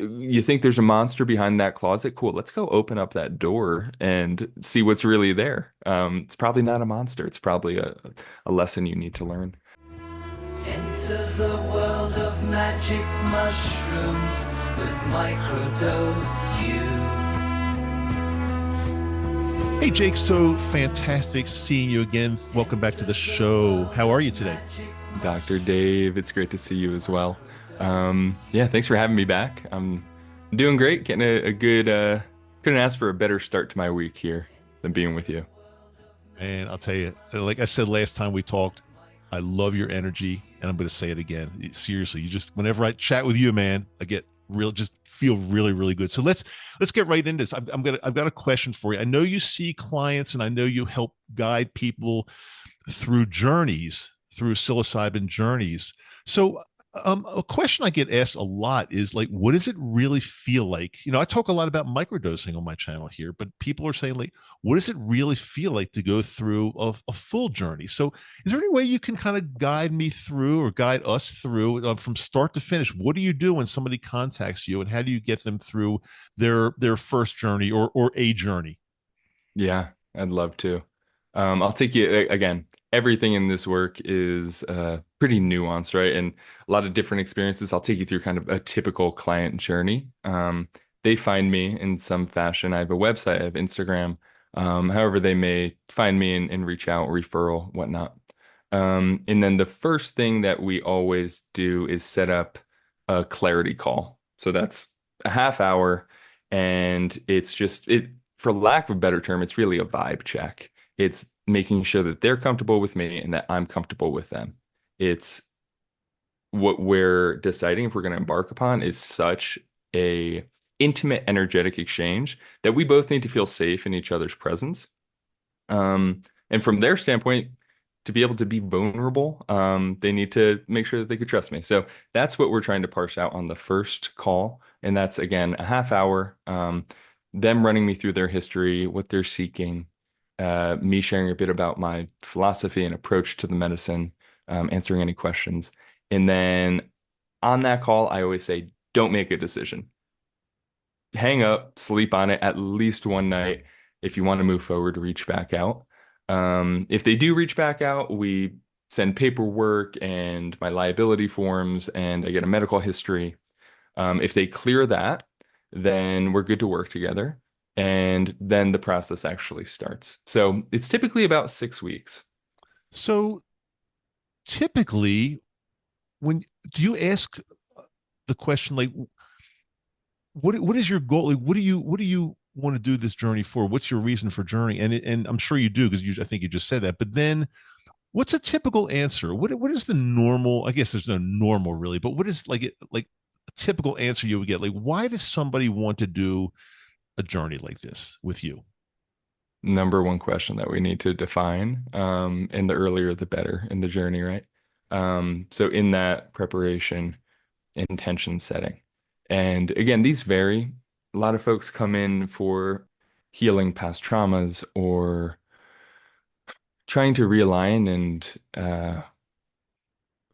You think there's a monster behind that closet? Cool. Let's go open up that door and see what's really there. It's probably not a monster. It's probably a lesson you need to learn. Enter the world of magic mushrooms with Microdose U. Hey, Jake, so fantastic seeing you again. Welcome back to the show. How are you today? Dr. Dave, it's great to see you as well. Yeah, thanks for having me back. I'm doing great, getting a good, couldn't ask for a better start to my week here than being with you. And I'll tell you, like I said last time we talked, I love your energy, and I'm going to say it again. Seriously, you just whenever I chat with you, man, I get real, just feel really, really good. So let's get right into this. I've got a question for you. I know you see clients, and I know you help guide people through journeys, through psilocybin journeys. So a question I get asked a lot is like, what does it really feel like? I talk a lot about microdosing on my channel here, but people are saying like, what does it really feel like to go through a full journey? So is there any way you can kind of guide me through or guide us through from start to finish? What do you do when somebody contacts you, and how do you get them through their first journey or a journey? Yeah, I'd love to. I'll take you again. Everything in this work is pretty nuanced, right? And a lot of different experiences. I'll take you through kind of a typical client journey. They find me in some fashion. I have a website, I have Instagram. However, they may find me and reach out, referral, whatnot. And then the first thing that we always do is set up a clarity call. So that's a half hour, and it's just it, for lack of a better term, it's really a vibe check. It's making sure that they're comfortable with me and that I'm comfortable with them. It's what we're deciding if we're going to embark upon is such a intimate, energetic exchange that we both need to feel safe in each other's presence. And from their standpoint, to be able to be vulnerable, they need to make sure that they could trust me. So that's what we're trying to parse out on the first call. And that's, again, a half hour, them running me through their history, what they're seeking, me sharing a bit about my philosophy and approach to the medicine, answering any questions. And then on that call, I always say, don't make a decision. Hang up, sleep on it at least one night. If you want to move forward, reach back out. If they do reach back out, we send paperwork and my liability forms, and I get a medical history. If they clear that, then we're good to work together. And then the process actually starts. So it's typically about 6 weeks. So typically, when do you ask the question like, what is your goal? Like, what do you want to do this journey for? What's your reason for journey? And I'm sure you do, because I think you just said that. But then, what's a typical answer? What is the normal? I guess there's no normal really, but what is like a typical answer you would get? Like, why does somebody want to do a journey like this with you? Number one question that we need to define, and the earlier the better in the journey, right? So in that preparation, intention setting. And again, these vary. A lot of folks come in for healing past traumas or trying to realign and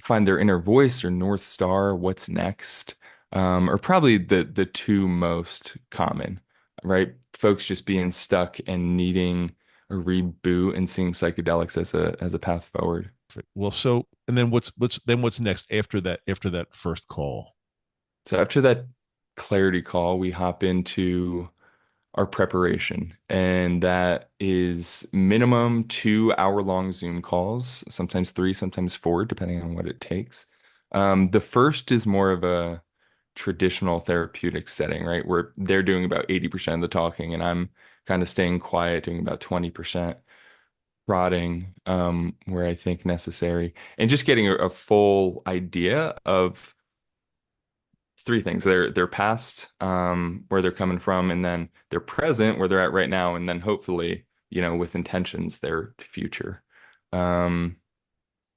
find their inner voice or North Star, what's next, are probably the two most common, right? Folks just being stuck and needing a reboot and seeing psychedelics as a path forward. Well, so and then what's next after that first call? So after that clarity call, we hop into our preparation, and that is minimum 2 hour long Zoom calls, sometimes three, sometimes four, depending on what it takes. The first is more of a traditional therapeutic setting, right? Where they're doing about 80% of the talking, and I'm kind of staying quiet, doing about 20%, prodding where I think necessary, and just getting a full idea of three things: their past, where they're coming from, and then their present, where they're at right now, and then hopefully, with intentions, their future. Um,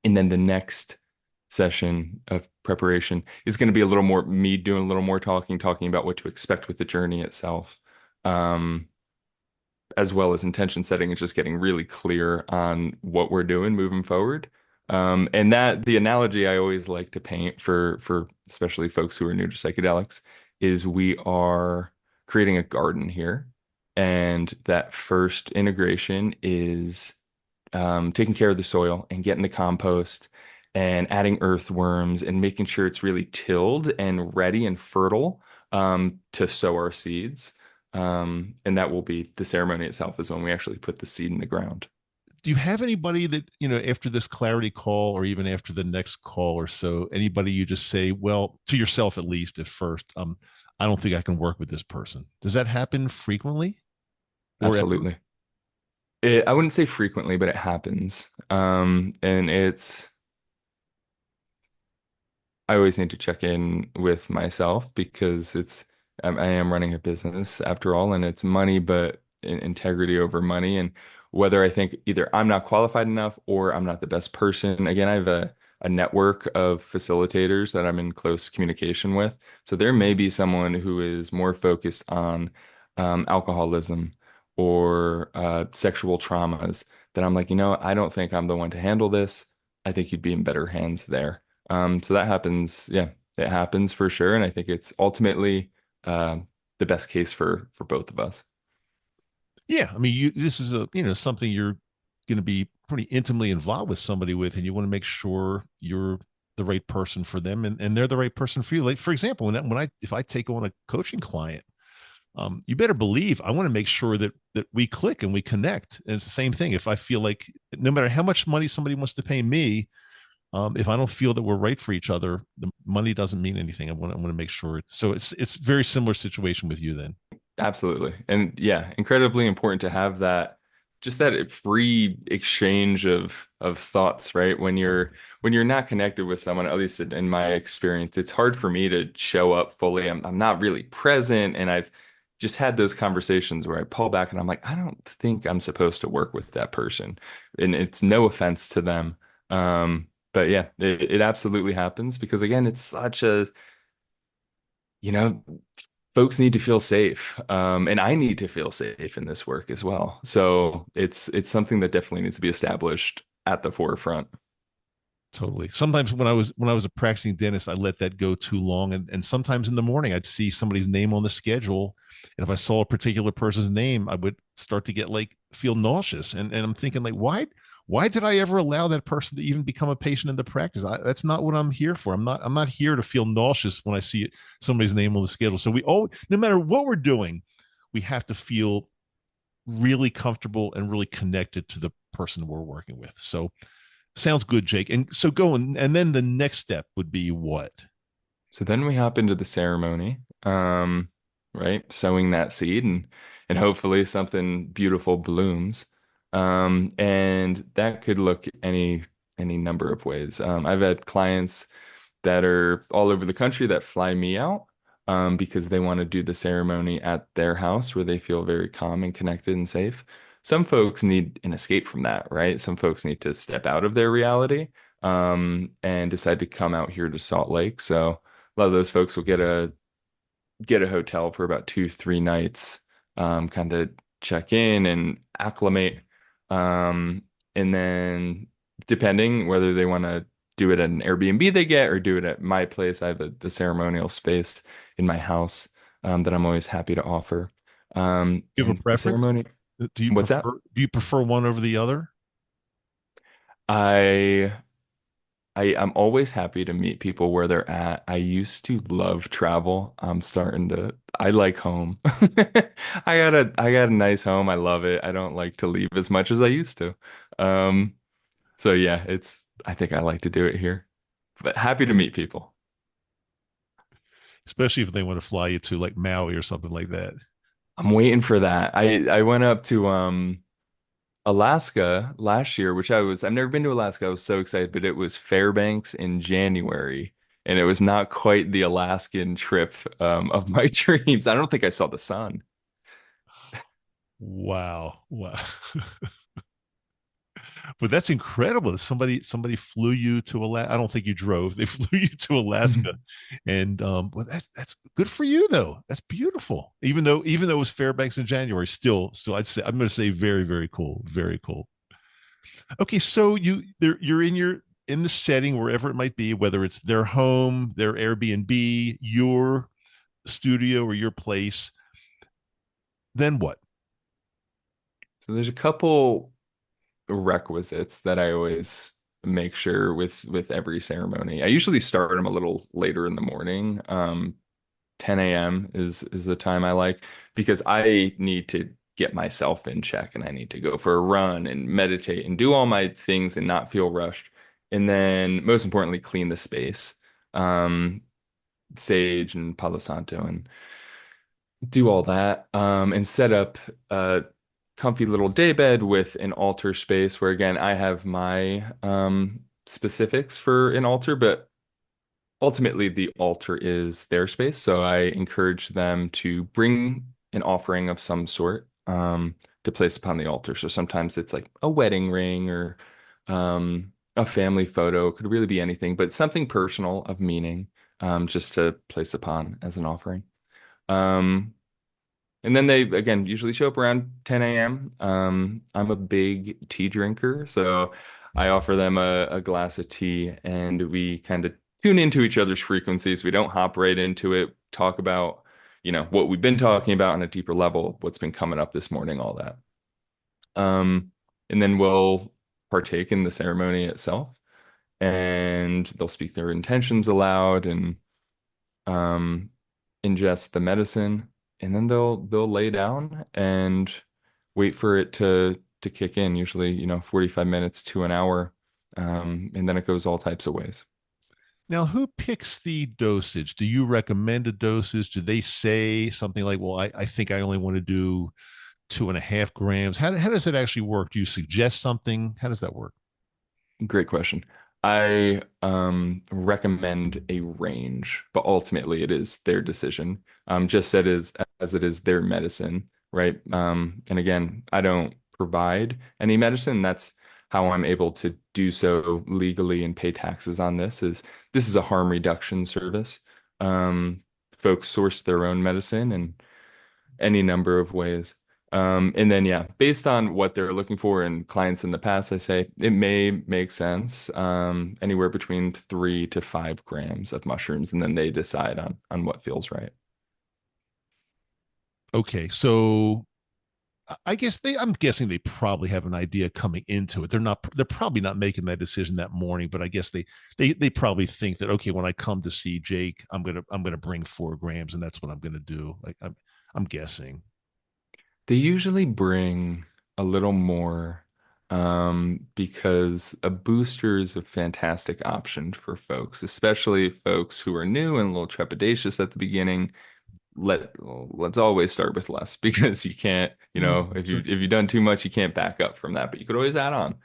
and then the next session of preparation is going to be a little more me doing a little more talking about what to expect with the journey itself, um, as well as intention setting and just getting really clear on what we're doing moving forward. And that the analogy I always like to paint for especially folks who are new to psychedelics is we are creating a garden here. And that first integration is taking care of the soil and getting the compost and adding earthworms and making sure it's really tilled and ready and fertile to sow our seeds. And that will be the ceremony itself is when we actually put the seed in the ground. Do you have anybody that, after this clarity call or even after the next call or so, anybody you just say, well, to yourself at least at first, I don't think I can work with this person? Does that happen frequently or ever? Absolutely. I wouldn't say frequently, but it happens. And I always need to check in with myself because I am running a business after all, and it's money, but integrity over money. And whether I think either I'm not qualified enough or I'm not the best person. Again, I have a network of facilitators that I'm in close communication with. So there may be someone who is more focused on alcoholism or sexual traumas that I'm like, I don't think I'm the one to handle this. I think you'd be in better hands there. So that happens. Yeah, it happens for sure. And I think it's ultimately the best case for both of us. Yeah, I mean, this is something you're going to be pretty intimately involved with somebody with, and you want to make sure you're the right person for them, and they're the right person for you. Like for example, if I take on a coaching client, you better believe I want to make sure that we click and we connect. And it's the same thing. If I feel like no matter how much money somebody wants to pay me, if I don't feel that we're right for each other, the money doesn't mean anything. I want to make sure. So it's very similar situation with you then. Absolutely. And yeah, incredibly important to have that just that free exchange of thoughts, right? When you're not connected with someone, at least in my experience, it's hard for me to show up fully. I'm not really present, and I've just had those conversations where I pull back and I'm like, I don't think I'm supposed to work with that person. And it's no offense to them. But yeah, it absolutely happens because again, it's such a, you know, folks need to feel safe, and I need to feel safe in this work as well. So it's something that definitely needs to be established at the forefront. Totally. Sometimes when I was a practicing dentist, I let that go too long, and sometimes in the morning I'd see somebody's name on the schedule, and if I saw a particular person's name, I would start to get like feel nauseous, and I'm thinking like why did I ever allow that person to even become a patient in the practice? That's not what I'm here for. I'm not here to feel nauseous when I see somebody's name on the schedule. So no matter what we're doing, we have to feel really comfortable and really connected to the person we're working with. So sounds good, Jake. And so and then the next step would be what? So then we hop into the ceremony, right? Sowing that seed and hopefully something beautiful blooms. And that could look any number of ways. I've had clients that are all over the country that fly me out because they want to do the ceremony at their house where they feel very calm and connected and safe. Some folks need an escape from that, right? Some folks need to step out of their reality and decide to come out here to Salt Lake. So a lot of those folks will get a hotel for about 2, 3 nights, kind of check in and acclimate. And then depending whether they want to do it at an Airbnb they get or do it at my place, I have the ceremonial space in my house that I'm always happy to offer. Do you have a And the preference? ceremony, Do you what's prefer that? do you prefer one over the other? I I'm always happy to meet people where they're at. I used to love travel. I like home. I got a nice home. I love it. I don't like to leave as much as I used to. So yeah, I think I like to do it here. But happy to meet people. Especially if they want to fly you to like Maui or something like that. I'm waiting for that. I went up to Alaska last year, I've never been to Alaska. I was so excited, but it was Fairbanks in January, and it was not quite the Alaskan trip of my dreams. I don't think I saw the sun. Wow. Wow. But that's incredible. Somebody flew you to Alaska. I don't think you drove. They flew you to Alaska, and well, that's good for you though. That's beautiful. Even though it was Fairbanks in January, still, I'm going to say very very cool, very cool. Okay, so you're in the setting wherever it might be, whether it's their home, their Airbnb, your studio or your place, then what? So there's a couple requisites that I always make sure with every ceremony. I usually start them a little later in the morning. 10 a.m. is the time I like because I need to get myself in check and I need to go for a run and meditate and do all my things and not feel rushed. And then most importantly, clean the space. Um, Sage and Palo Santo and do all that. And set up a comfy little daybed with an altar space where again I have my specifics for an altar, but ultimately the altar is their space. So I encourage them to bring an offering of some sort to place upon the altar. So sometimes it's like a wedding ring or a family photo. It could really be anything, but something personal of meaning just to place upon as an offering. Um, and then they, again, usually show up around 10 a.m. I'm a big tea drinker, so I offer them a glass of tea and we kind of tune into each other's frequencies. We don't hop right into it, talk about, what we've been talking about on a deeper level, what's been coming up this morning, all that. And then we'll partake in the ceremony itself and they'll speak their intentions aloud and um, ingest the medicine, and then they'll lay down and wait for it to kick in. Usually, 45 minutes to an hour, and then it goes all types of ways. Now, who picks the dosage? Do you recommend a dosage? Do they say something like, well, I think I only want to do 2.5 grams? How does it actually work? Do you suggest something? How does that work? Great question. I recommend a range, but ultimately it is their decision. Just as it is their medicine, right? And again, I don't provide any medicine. That's how I'm able to do so legally and pay taxes on this is a harm reduction service. Um, Folks source their own medicine in any number of ways. And then, yeah, based on what they're looking for in clients in the past, I say it may make sense anywhere between 3 to 5 grams of mushrooms, and then they decide on what feels right. Okay, so I guess I'm guessing they probably have an idea coming into it. They're probably not making that decision that morning, but I guess they probably think that, okay, when I come to see Jake, I'm gonna bring 4 grams, and that's what I'm gonna do. Like I'm guessing. They usually bring a little more because a booster is a fantastic option for folks, especially folks who are new and a little trepidatious at the beginning. Let's always start with less because you can't, if So, you've done too much, you can't back up from that, but you could always add on.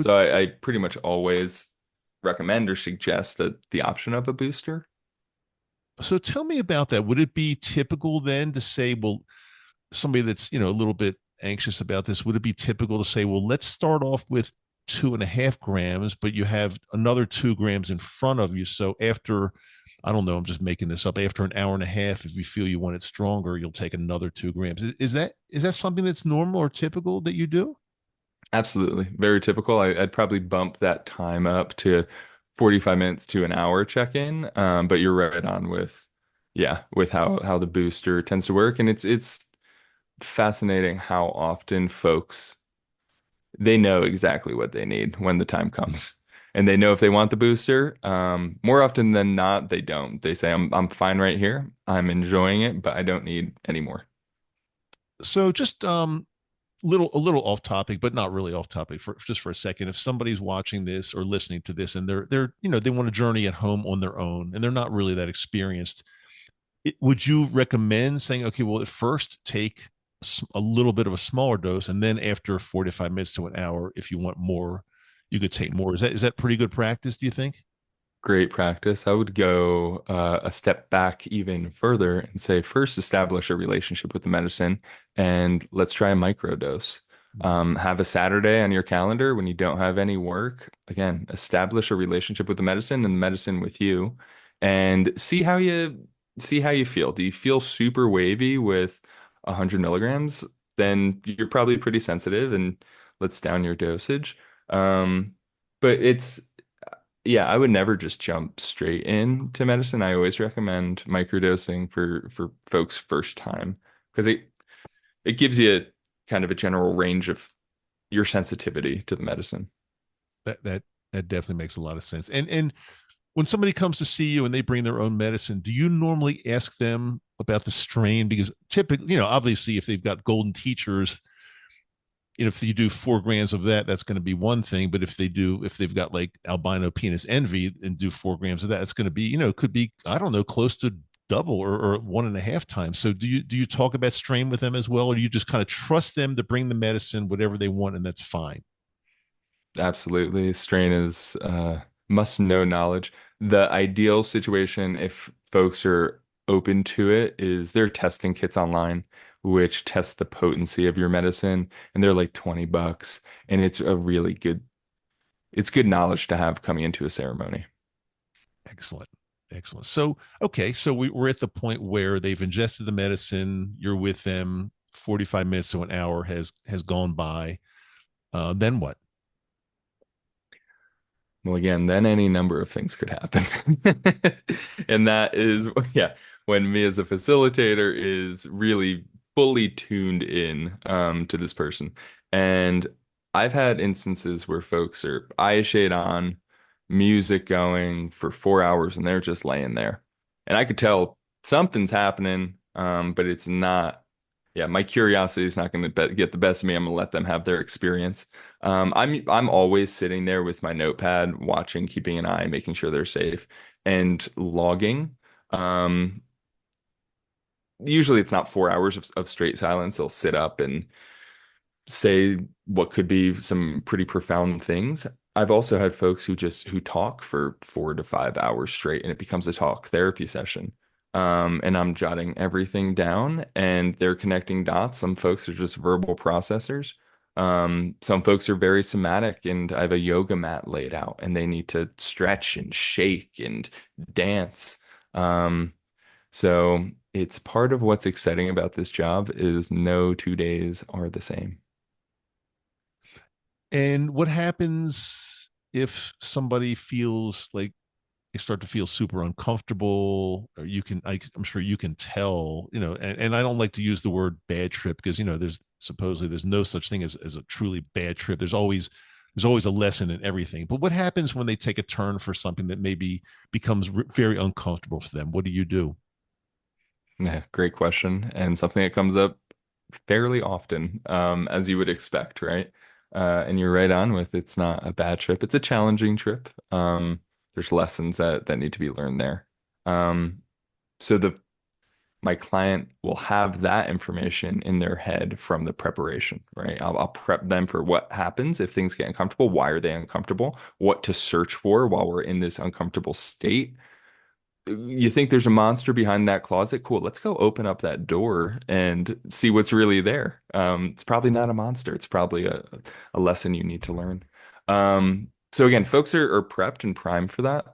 So I pretty much always recommend or suggest the option of a booster. so tell me about that. Would it be typical then to say, well, somebody that's a little bit anxious about this, would it be typical to say, well, let's start off with 2.5 grams, but you have another 2 grams in front of you, so after, I don't know, I'm just making this up, after an hour and a half, if you feel you want it stronger, you'll take another 2 grams? Is that something that's normal or typical that you do? Absolutely. Very typical. I'd probably bump that time up to 45 minutes to an hour check-in. But you're right on with how the booster tends to work. And it's fascinating how often folks they know exactly what they need when the time comes. And they know if they want the booster. More often than not, they don't. They say, I'm fine right here. I'm enjoying it, but I don't need any more. So just a little off topic, but not really off topic, for just for a second. If somebody's watching this or listening to this and they're they want to journey at home on their own and they're not really that experienced, would you recommend saying, okay, well, at first take a little bit of a smaller dose, and then after 45 minutes to an hour, if you want more, you could take more? Is that pretty good practice, do you think? Great practice. I would go a step back even further and say, first, establish a relationship with the medicine and let's try a microdose. Have a Saturday on your calendar when you don't have any work. Again, establish a relationship with the medicine and the medicine with you and see how you feel. Do you feel super wavy with 100 milligrams? Then you're probably pretty sensitive and let's down your dosage. But it's yeah, I would never just jump straight into medicine. I always recommend microdosing for folks first time because it gives you kind of a general range of your sensitivity to the medicine. That definitely makes a lot of sense. And when somebody comes to see you and they bring their own medicine, do you normally ask them about the strain? Because typically, obviously, if they've got golden teachers, if you do 4 grams of that, that's going to be one thing. But if they've got like albino penis envy and do 4 grams of that, it's going to be, could be, I don't know, close to double or 1.5 times. So do you talk about strain with them as well, or do you just kind of trust them to bring the medicine, whatever they want, and that's fine? Absolutely. Strain is must know knowledge. The ideal situation, if folks are open to it, is they're testing kits online, which test the potency of your medicine, and they're like $20. And it's good knowledge to have coming into a ceremony. Excellent. Excellent. So, okay. So we're at the point where they've ingested the medicine. You're with them. 45 minutes to an hour has gone by. Then what? Well, again, then any number of things could happen. And that is, yeah, when me as a facilitator is really fully tuned in to this person. And I've had instances where folks are eye shade on, music going for 4 hours, and they're just laying there. And I could tell something's happening, but it's not. Yeah, my curiosity is not going to get the best of me. I'm going to let them have their experience. I'm always sitting there with my notepad, watching, keeping an eye, making sure they're safe, and logging. Um, Usually, it's not 4 hours of straight silence. They'll sit up and say what could be some pretty profound things. I've also had folks who talk for 4 to 5 hours straight, and it becomes a talk therapy session. And I'm jotting everything down, and they're connecting dots. Some folks are just verbal processors. Some folks are very somatic, and I have a yoga mat laid out, and they need to stretch and shake and dance. So it's part of what's exciting about this job is no 2 days are the same. And what happens if somebody feels like they start to feel super uncomfortable, or I'm sure you can tell, and I don't like to use the word bad trip because, there's no such thing as a truly bad trip. There's always a lesson in everything. But what happens when they take a turn for something that maybe becomes very uncomfortable for them? What do you do? Yeah, great question, and something that comes up fairly often, as you would expect, right? And you're right on with it's not a bad trip. It's a challenging trip. There's lessons that need to be learned there. Um, so my client will have that information in their head from the preparation, right? I'll prep them for what happens if things get uncomfortable. Why are they uncomfortable? What to search for while we're in this uncomfortable state. You think there's a monster behind that closet? Cool. Let's go open up that door and see what's really there. It's probably not a monster. It's probably a lesson you need to learn. So again, folks are prepped and primed for that.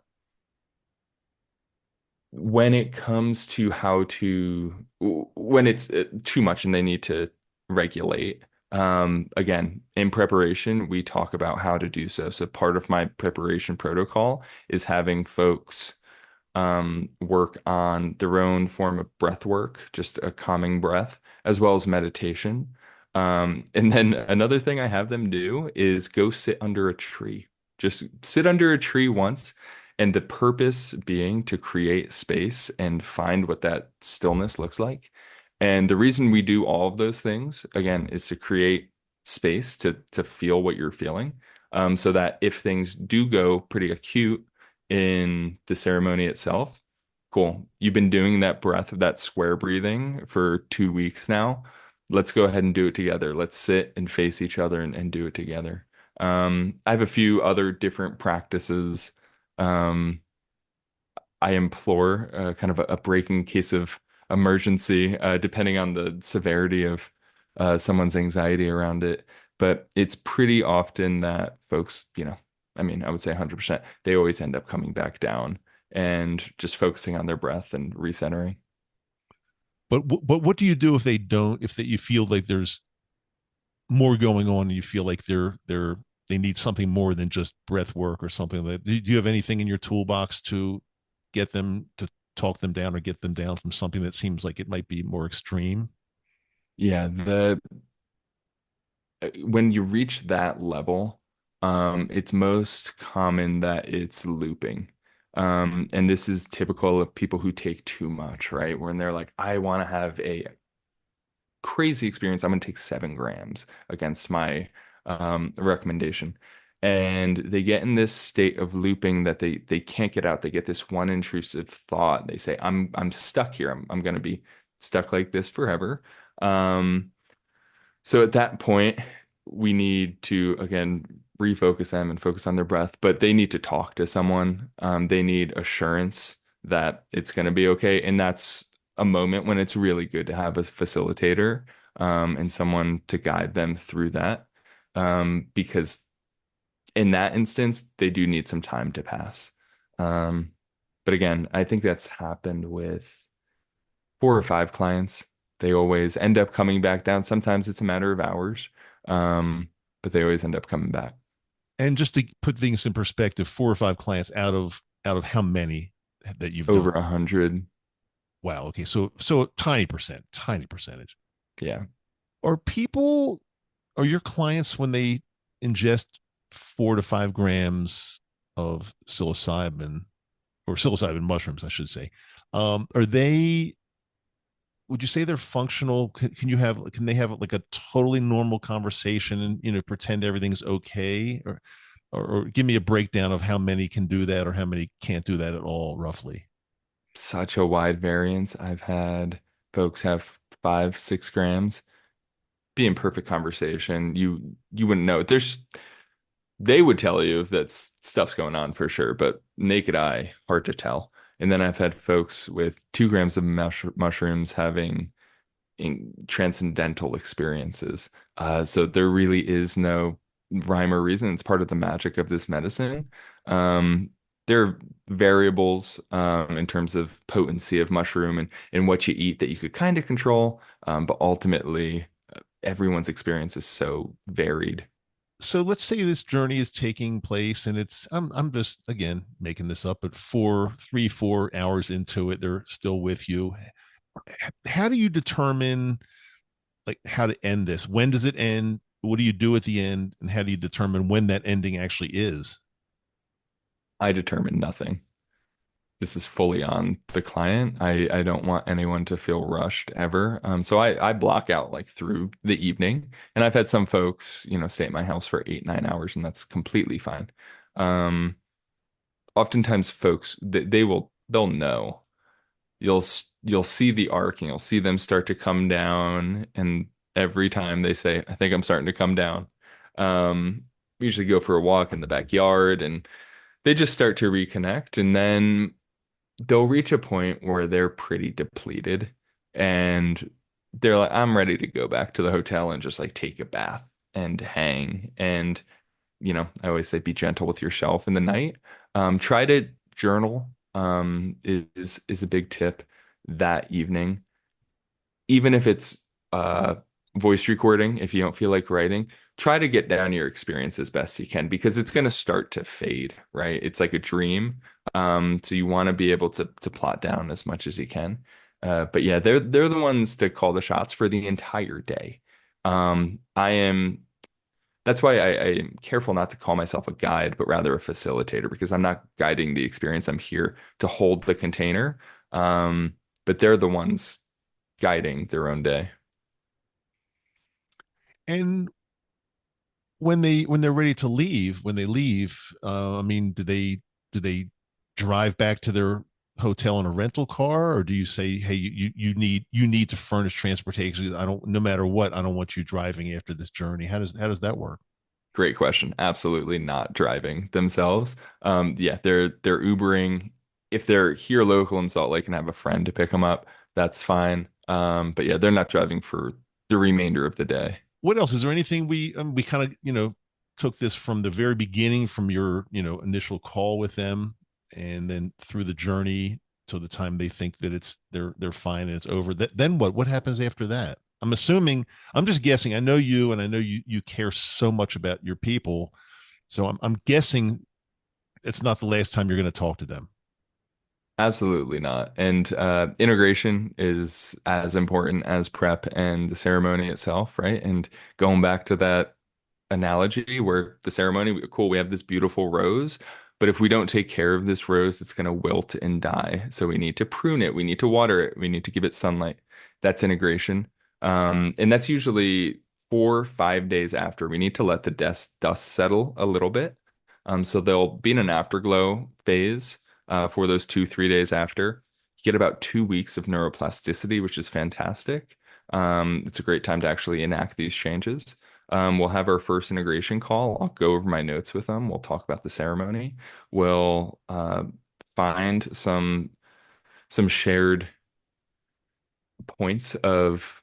When it comes to when it's too much and they need to regulate, again, in preparation, we talk about how to do so. So part of my preparation protocol is having folks work on their own form of breath work, just a calming breath, as well as meditation. And then another thing I have them do is go sit under a tree. Just sit under a tree once, and the purpose being to create space and find what that stillness looks like. And the reason we do all of those things, again, is to create space to feel what you're feeling. So that if things do go pretty acute, in the ceremony itself. Cool. You've been doing that breath, that square breathing for 2 weeks now. Let's go ahead and do it together. Let's sit and face each other and do it together. I have a few other different practices. Um, I implore kind of a break in case of emergency, depending on the severity of someone's anxiety around it. But it's pretty often that folks, I mean, I would say 100%, they always end up coming back down and just focusing on their breath and recentering. But what do you do if they don't? If that you feel like there's more going on, and you feel like they're they need something more than just breath work or something like that. Do you have anything in your toolbox to get them to talk them down or get them down from something that seems like it might be more extreme? Yeah, the when you reach that level, it's most common that it's looping. And this is typical of people who take too much, right? When they're like, I want to have a crazy experience. I'm going to take 7 grams against my recommendation. And they get in this state of looping that they can't get out. They get this one intrusive thought. They say, I'm stuck here. I'm going to be stuck like this forever. So at that point, we need to again refocus them and focus on their breath, but they need to talk to someone. They need assurance that it's going to be okay. And that's a moment when it's really good to have a facilitator and someone to guide them through that. Because in that instance, they do need some time to pass. Um, but again, I think that's happened with 4 or 5 clients. They always end up coming back down. Sometimes it's a matter of hours, um, but they always end up coming back. And just to put things in perspective, 4 or 5 clients out of how many that you've done? Over 100. Wow. Okay. So tiny percentage. Yeah. Are people, are your clients, when they ingest 4 to 5 grams of psilocybin, or psilocybin mushrooms, I should say, are they, would you say they're functional? Can they have like a totally normal conversation and, pretend everything's okay? Or give me a breakdown of how many can do that or how many can't do that at all, roughly. Such a wide variance. I've had folks have 5, 6 grams, be in perfect conversation. You wouldn't know. They would tell you that stuff's going on for sure, but naked eye, hard to tell. And then I've had folks with 2 grams of mushrooms having transcendental experiences. So there really is no rhyme or reason. It's part of the magic of this medicine. Um, there are variables in terms of potency of mushroom and what you eat that you could kind of control, but ultimately, everyone's experience is so varied. So let's say this journey is taking place and I'm just again making this up, but 4 into it, they're still with you. How do you determine like how to end this? When does it end? What do you do at the end? And how do you determine when that ending actually is? I determine nothing. This is fully on the client. I don't want anyone to feel rushed ever. So I block out like through the evening. And I've had some folks, stay at my house for 8, 9 hours, and that's completely fine. Um, Oftentimes folks they'll know. You'll see the arc and you'll see them start to come down. And every time they say, I think I'm starting to come down. We usually go for a walk in the backyard and they just start to reconnect. And then they'll reach a point where they're pretty depleted and they're like, I'm ready to go back to the hotel and just like take a bath and hang. And, I always say be gentle with yourself in the night. Try to journal, is a big tip that evening. Even if it's voice recording, if you don't feel like writing, try to get down your experience as best you can because it's going to start to fade, right? It's like a dream. So you want to be able to plot down as much as you can. But yeah, they're the ones to call the shots for the entire day. I am That's why I am careful not to call myself a guide, but rather a facilitator because I'm not guiding the experience. I'm here to hold the container. But they're the ones guiding their own day. And when they're ready to leave, when they leave, I mean, do they drive back to their hotel in a rental car, or do you say, hey, you need to furnish transportation? I don't, no matter what, I don't want you driving after this journey. How does that work? Great question. Absolutely not driving themselves. Yeah, they're Ubering. If they're here local in Salt Lake and have a friend to pick them up, that's fine. But yeah, they're not driving for the remainder of the day. What else is there? Anything we kind of took this from the very beginning, from your initial call with them, and then through the journey to the time they think that they're fine and it's over. Then what happens after that? I'm assuming, I'm just guessing. I know you, and I know you care so much about your people. So I'm guessing it's not the last time you're going to talk to them. Absolutely not. And integration is as important as prep and the ceremony itself, right? And going back to that analogy where the ceremony, cool, we have this beautiful rose, but if we don't take care of this rose, it's going to wilt and die. So we need to prune it, we need to water it, we need to give it sunlight. That's integration. And that's usually 4 or 5 days after. We need to let the dust settle a little bit. So there'll be an afterglow phase for those 2 or 3 days after. You get about 2 weeks of neuroplasticity, which is fantastic. It's a great time to actually enact these changes. We'll have our first integration call. I'll go over my notes with them. We'll talk about the ceremony. We'll find some shared points of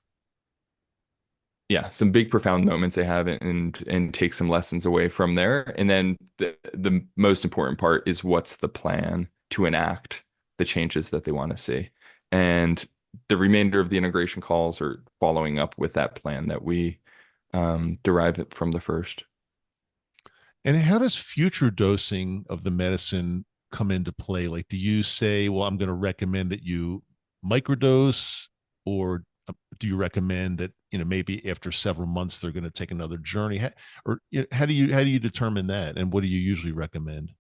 some big profound moments they have and take some lessons away from there. And then the most important part is what's the plan to enact the changes that they want to see. And the remainder of the integration calls are following up with that plan that we derive it from the first. And how does future dosing of the medicine come into play? Like, do you say, well, I'm going to recommend that you microdose, or do you recommend that, maybe after several months they're going to take another journey? Or how do you determine that? And what do you usually recommend?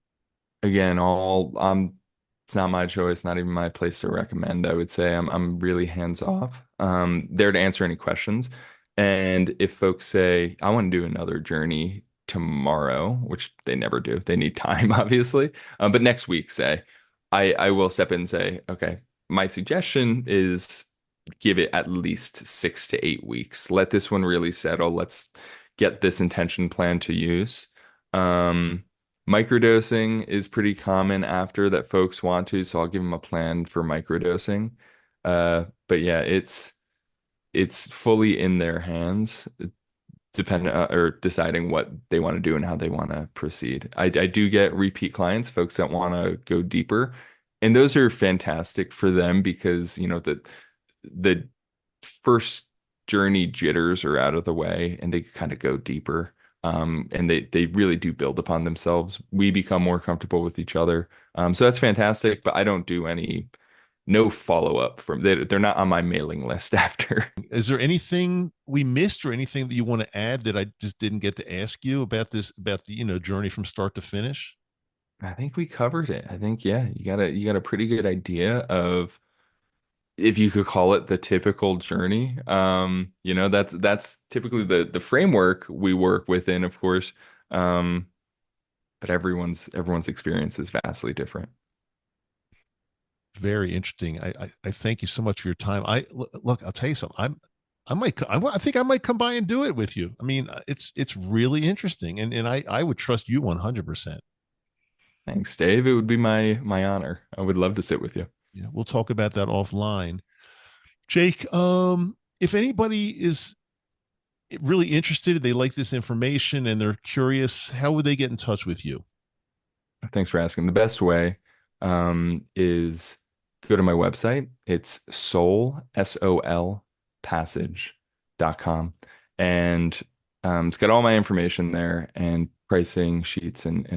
Again, it's not my choice, not even my place to recommend. I would say I'm really hands off. There to answer any questions. And if folks say, I want to do another journey tomorrow, which they never do, they need time, obviously. But next week, say, I will step in and say, okay, my suggestion is give it at least 6 to 8 weeks. Let this one really settle. Let's get this intention plan to use. Um, Microdosing is pretty common after that folks want to, so I'll give them a plan for microdosing. But yeah, it's fully in their hands, depending or deciding what they want to do and how they want to proceed. I do get repeat clients, folks that want to go deeper, and those are fantastic for them because the first journey jitters are out of the way and they kind of go deeper. And they really do build upon themselves. We become more comfortable with each other. So that's fantastic, but I don't do no follow up they're not on my mailing list after. Is there anything we missed or anything that you want to add that I just didn't get to ask you about about the, journey from start to finish? I think we covered it. I think, yeah, you got a pretty good idea of, if you could call it, the typical journey. That's typically the framework we work within, of course. But everyone's experience is vastly different. Very interesting. I thank you so much for your time. Look, I'll tell you something. I think I might come by and do it with you. I mean, it's really interesting, and I would trust you 100%. Thanks, Dave. It would be my honor. I would love to sit with you. Yeah, we'll talk about that offline. Jake, if anybody is really interested, they like this information and they're curious, how would they get in touch with you? Thanks for asking. The best way is go to my website. It's SOL passage.com. And it's got all my information there and pricing sheets and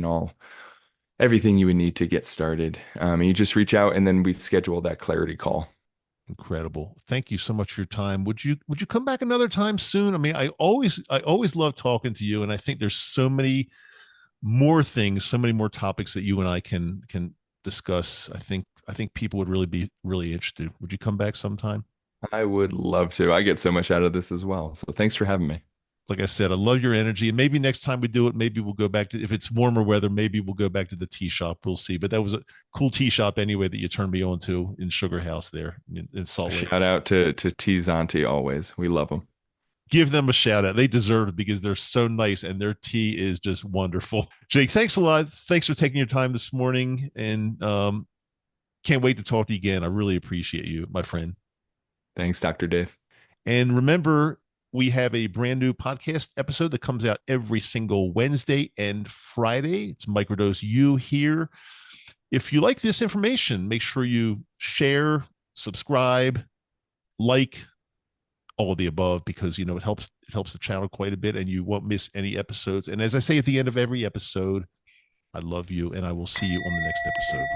everything you would need to get started. And you just reach out and then we schedule that clarity call. Incredible. Thank you so much for your time. Would you come back another time soon? I mean, I always love talking to you, and I think there's so many more things, so many more topics that you and I can discuss. I think people would really be really interested. Would you come back sometime? I would love to. I get so much out of this as well. So thanks for having me. Like I said, I love your energy. And maybe next time we do it, maybe we'll go back to, if it's warmer weather, maybe we'll go back to the tea shop. We'll see. But that was a cool tea shop anyway that you turned me on to in Sugar House there in Salt Lake. Shout out to Tea's Auntie always. We love them. Give them a shout out. They deserve it because they're so nice and their tea is just wonderful. Jake, thanks a lot. Thanks for taking your time this morning. And can't wait to talk to you again. I really appreciate you, my friend. Thanks, Dr. Dave. And remember, we have a brand new podcast episode that comes out every single Wednesday and Friday. It's Microdose U here. If you like this information, make sure you share, subscribe, like, all of the above, because it helps the channel quite a bit, and you won't miss any episodes. And as I say at the end of every episode, I love you, and I will see you on the next episode.